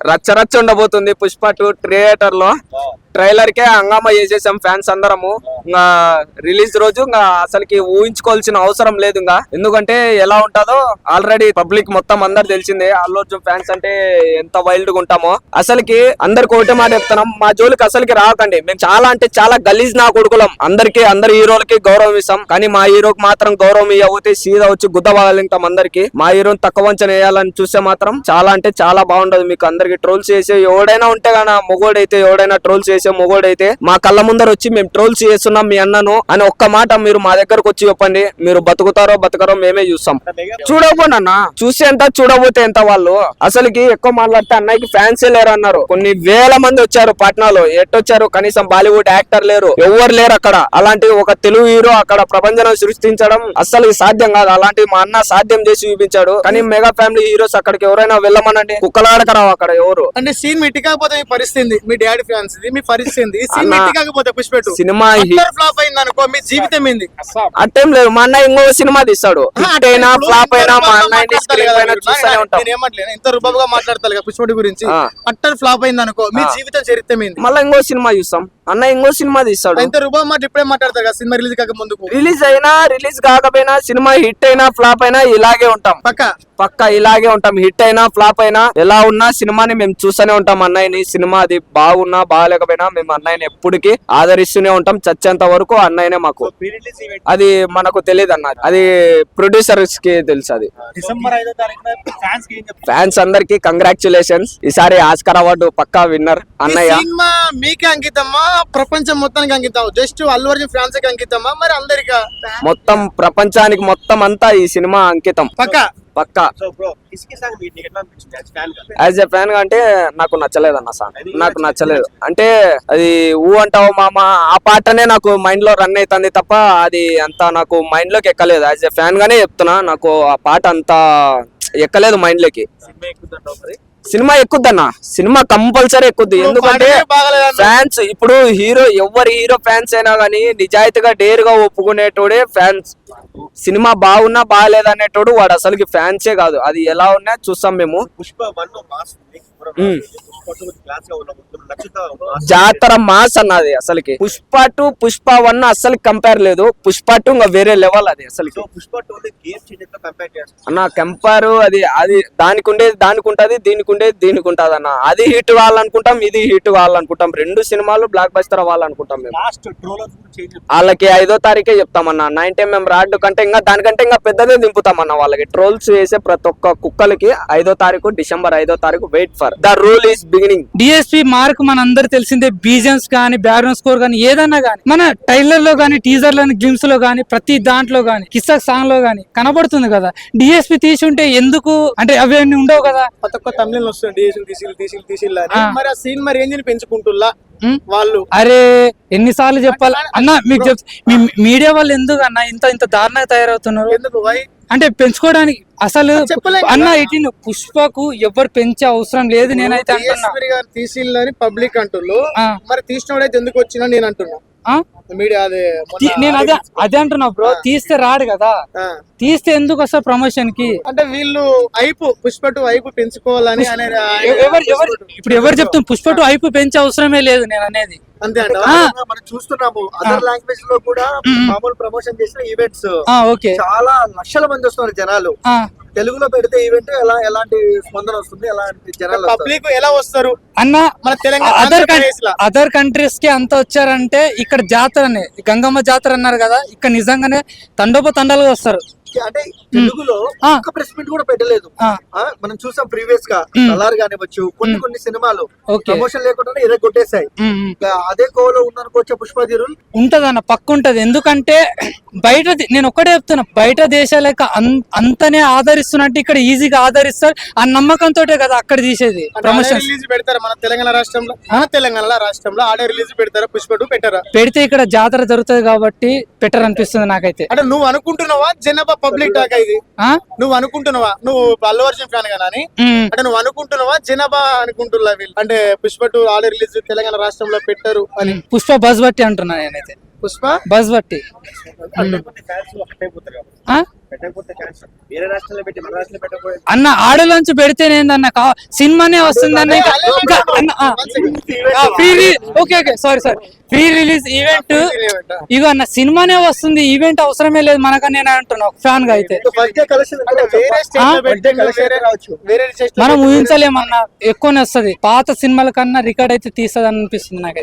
రచ్చ ఉండబోతుంది పుష్ప 2 థియేటర్ లో. ట్రైలర్ కే హంగామా చేసేసాం ఫ్యాన్స్ అందరము. ఇంకా రిలీజ్ రోజు ఇంకా అసలుకి ఊహించుకోవాల్సిన అవసరం లేదు. ఇంకా ఎందుకంటే ఎలా ఉంటుందో ఆల్రెడీ పబ్లిక్ మొత్తం అందరు తెలిసిందే. అల్లు అర్జున్ ఫ్యాన్స్ అంటే ఎంత వైల్డ్ గా ఉంటామో. అసలుకి అందరికి ఒకటే మాట చెప్తున్నాం, మా జోలికి అసలుకి రాకండి. మేము చాలా అంటే చాలా గలీజ్ నా కొడుకులం. అందరి హీరోలకి గౌరవం ఇస్తాం, కానీ మా హీరోకి మాత్రం గౌరవం ఇవ్వతే సీదా వచ్చి గుద్దవాలింటాం. అందరికి మా హీరోని తక్కువ అంచనా వేయాలని చూస్తే మాత్రం చాలా అంటే చాలా బాగుండదు. మీకు అందరికి ట్రోల్స్ చేసే ఎవడైనా ఉంటే గానా, మొగోడైతే ఎవడైనా ట్రోల్స్ చేసే మొగోడైతే మా కళ్ళ ముందర వచ్చి మేము ట్రోల్స్ చేస్తున్నాం మీ అన్నను అని ఒక్క మాట మీరు మా దగ్గరకు వచ్చి చెప్పండి. మీరు బతుకుతారో బతకరో మేమే చూస్తాం. చూడకపోండి అన్న, చూసి ఎంత చూడబోతే ఎంత. వాళ్ళు అసలుకి ఎక్కువ మాట్లాడితే అన్నయ్యకి ఫ్యాన్సే లేరు అన్నారు. కొన్ని వేల మంది వచ్చారు పాట్నాలో. ఎట్టొచ్చారు? కనీసం బాలీవుడ్ యాక్టర్ లేరు, ఎవరు లేరు అక్కడ. అలాంటి ఒక తెలుగు హీరో అక్కడ ప్రపంచం సృష్టించడం అసలు సాధ్యం కాదు. అలాంటి మా అన్న సాధ్యం చేసి చూపించాడు. కానీ మెగా ఫ్యామిలీ హీరోస్ అక్కడికి ఎవరైనా వెళ్ళమనండి, కుక్కలాడకరావు అక్కడ ఎవరు. అంటే సీన్ మిట్టి కాకపోతే మీ పరిస్థితి, మీ డాడీ ఫ్యాన్స్ మీ పరిస్థితి. సీన్ మిట్టి కాకపోతే పుష్ప 2 సినిమా ఫ్లాప్ అయింది అనుకో, మీ జీవితం ఏంది? అట్టేం లేదు. మా అన్న ఇంకో సినిమా తీస్తాడు. హిట్ అయినా ఫ్లాప్ అయినా మా అన్నయ్యని స్క్రీన్ పైన చూస్తూనే ఉంటాం. ఏమంటలేదు, ఇంత రుబాబుగా మాట్లాడతారు పుష్ప 2 గురించి. అట్టర్ ఫ్లాప్ అయింది అనుకో, మీ జీవితం చరిత్రం ఏంది? మళ్ళీ ఇంకో సినిమా చూస్తాం. అన్న ఇంకో సినిమా తీస్తాడు. ఇంత రుబాబు మాట ఇప్పుడే మాట్లాడతారు కదా. సినిమా రిలీజ్ కాక ముందుకు, రిలీజ్ అయినా రిలీజ్ కాకపోయినా, సినిమా హిట్ అయినా ఫ్లాప్ అయినా ఇలాగే ఉంటాం. పక్క ఇలాగే ఉంటాం. హిట్ అయినా ఫ్లాప్ అయినా ఎలా ఉన్నా సినిమాని మేము చూస్తూనే ఉంటాం. అన్నయ్యని సినిమా అది బాగున్నా బాగాలేకపోయినా మేము అన్నయ్యని ఎప్పటికీ ఆదరిస్తూనే ఉంటాం. చచ్చేంత వరకు అన్నయ్యనే మాకు. అది మనకు తెలియదు అన్న, అది ప్రొడ్యూసర్స్ కి తెలుసు. అది డిసెంబర్ 5వ తారీఖున ఫ్యాన్స్ అందరికి కంగ్రాచులేషన్స్. ఈసారి ఆస్కార్ అవార్డు పక్కా విన్నర్ అన్నయ్య. సినిమా మీకే అంకితమా, ప్రపంచం మొత్తానికి అంకితం? జస్ట్ అల్లు అర్జున్ ఫ్యాన్స్ కి అంకితమా, మరి అందరికా? మొత్తం ప్రపంచానికి మొత్తం అంతా ఈ సినిమా అంకితం. పక్కా యాజ్ ఎ ఫ్యాన్ గా అంటే నాకు నచ్చలేదు అన్న సాంగ్. నాకు నచ్చలేదు అంటే అది ఊ అంటావు మామ ఆ పాటనే నాకు మైండ్ లో రన్ అవుతుంది తప్ప అది అంత నాకు మైండ్ లోకి ఎక్కలేదు. యాజ్ ఎ ఫ్యాన్ గానే చెప్తున్నా, నాకు ఆ పాట అంతా ఎక్కలేదు మైండ్ లోకి. సినిమా ఎక్కుద్దన్న, సినిమా కంపల్సరీ ఎక్కుద్ది. ఎందుకంటే ఫ్యాన్స్ ఇప్పుడు ఎవరి హీరో ఫ్యాన్స్ అయినా గానీ నిజాయితీగా డేర్ గా ఒప్పుకునేటోడే ఫ్యాన్స్. సినిమా బాగున్నా బాగాలేదనేటోడు వాడు అసలుకి ఫ్యాన్సే కాదు. అది ఎలా ఉన్నా చూస్తాం మేము. జాతర మాస్ అన్నది అసలుకి. పుష్ప 2 పుష్ప 1 అసలు కంపేర్ లేదు. పుష్ప 2 ఇంకా వేరే లెవెల్. అది అసలు అన్న కంపేర్ అది దానికి ఉండేది దానికి ఉంటది, దీనికి ఉండేది దీనికి ఉంటది అన్న. అది హిట్ కావాలనుకుంటాం, ఇది హిట్ కావాలనుకుంటాం. రెండు సినిమాలు బ్లాక్ బస్టర్ అవ్వాలనుకుంటాం మేము. వాళ్ళకి 5వ తారీఖే చెప్తామన్నా. 90mm రాడ్ కంటే ఇంకా దానికంటే ఇంకా పెద్దదే దింపుతామన్న. వాళ్ళకి ట్రోల్స్ చేసే ప్రతి ఒక్క కుక్కలకి 5వ తారీఖు డిసెంబర్ 5వ తారీఖు wait for the rule is beginning. DSP mark మన అందరు తెలిసిందే. బీజిఎమ్స్ కానీ, బ్యాక్గ్రౌండ్ స్కోర్ కానీ, ఏదన్నా కానీ మన ట్రైలర్ లో కానీ, టీజర్ లో గ్లిమ్స్ లో కానీ, ప్రతి దాంట్లో కానీ, కిస్సాక్ సాంగ్ లో కానీ కనబడుతుంది కదా. డిఎస్పీ తీసి ఉంటే ఎందుకు అంటే అవి అన్ని ఉండవు కదా. కొత్త కొత్త తమిళ వస్తుంది మరి ఆ సీన్ మరి ఏంజిని పెంచుకుంటున్నా వాళ్ళు. అరే ఎన్నిసార్లు చెప్పాలి అన్న మీకు మీడియా వాళ్ళు ఎందుకు అన్న ఇంత దారుణంగా తయారవుతున్నారు? ఎందుకు అంటే పెంచుకోవడానికి అసలు అన్న ఇటు పుష్పకు ఎవరు పెంచే అవసరం లేదు. నేనైతే తీసిల్లని పబ్లిక్ అంటున్నారు. మరి తీసినోడైతే ఎందుకు వచ్చినా నేను అంటున్నా. నేను అదే అంటున్నా బ్రో. తీస్తే రాడు కదా, తీస్తే ఎందుకు వస్తా ప్రమోషన్ కి? అంటే వీళ్ళు ఐపు పుష్ప 2 ఐపు పెంచుకోవాలని ఇప్పుడు ఎవరు చెప్తాం? పుష్ప 2 ఐపు పెంచే అవసరమే లేదు నేను అనేది. అంతే అంట. మనం చూస్తున్నాము అదర్ లాంగ్వేజ్ లో కూడా మామూలు ప్రమోషన్ చేసిన ఈవెంట్స్ చాలా లక్షల మంది వస్తున్నారు జనాలు. తెలుగులో పెడితే ఈవెంట్ ఎలాంటి స్పందన వస్తుంది, ఎలాంటి జనాలు పబ్లిక్ ఎలా వస్తారు అన్న? మన తెలంగాణ అదర్ కంట్రీస్ కి అంత వచ్చారంటే ఇక్కడ జాతరనే గంగమ్మ జాతర అన్నారు కదా, ఇక్కడ నిజంగానే తండోపతండాలుగా వస్తారు. అంటే తెలుగులో ఒక ప్రెస్ మీట్ కూడా పెట్టలేదు. మనం చూసాం ప్రీవియస్ గా కలర్ కానివచ్చు, కొన్ని సినిమాలు ప్రమోషన్ లేకుండా ఎరగొట్టేసాయి. అదే కోలో ఉందనుకోవచ్చు పుష్ప తీరులు ఉంటదన్న, పక్క ఉంటది. ఎందుకంటే బయట నేను ఒక్కటే చెప్తున్నా, బయట దేశాలకు అంతనే ఆదరిస్తున్నట్టు ఇక్కడ ఈజీగా ఆదరిస్తారు. ఆ నమ్మకంతో కదా అక్కడ తీసేది. ప్రమోషన్ రిలీజ్ పెడతారు మన తెలంగాణ రాష్ట్రంలో ఆడే రిలీజ్ పెడతారా? పుష్ప 2 పెట్టారా? పెడితే ఇక్కడ జాతర జరుగుతుంది కాబట్టి బెటర్ అనిపిస్తుంది నాకైతే. అంటే నువ్వు అనుకుంటున్నావా జనాభా పబ్లిక్ టాక్ ఇది? నువ్వు అనుకుంటున్నావా నువ్వు అల్లు అర్జున్ ఫ్యాన్ కదా అని? అంటే నువ్వు అనుకుంటున్నావా జనాభా అనుకుంటున్నా వీళ్ళు? అంటే పుష్ప 2 ఆడే రిలీజ్ తెలంగాణ రాష్ట్రంలో పెట్టారు అని పుష్ప బజ్ బట్టి అంటున్నా నేనైతే. పుష్ప బస్ బట్టి ఆ? వేరే రాష్ట్రాల్లో పెట్టి మన రాష్ట్రంలో పెట్టకపోయి అన్న ఆడలోంచి పెడితేనేందన్న సినిమానే వస్తుందన్న ఇంకా okay okay sorry pre release event ఇగో అన్న సినిమానే వస్తుంది ఈవెంట్ అవసరమే లేదు మనకని నేను అంటున్నా ఒక ఫ్యాన్ గా అయితే మనం ఊహించలేమన్నా ఎక్కువనే వస్తుంది పాత సినిమాల కన్నా రికార్డ్ అయితే తీస్తుంది అనిపిస్తుంది నాకైతే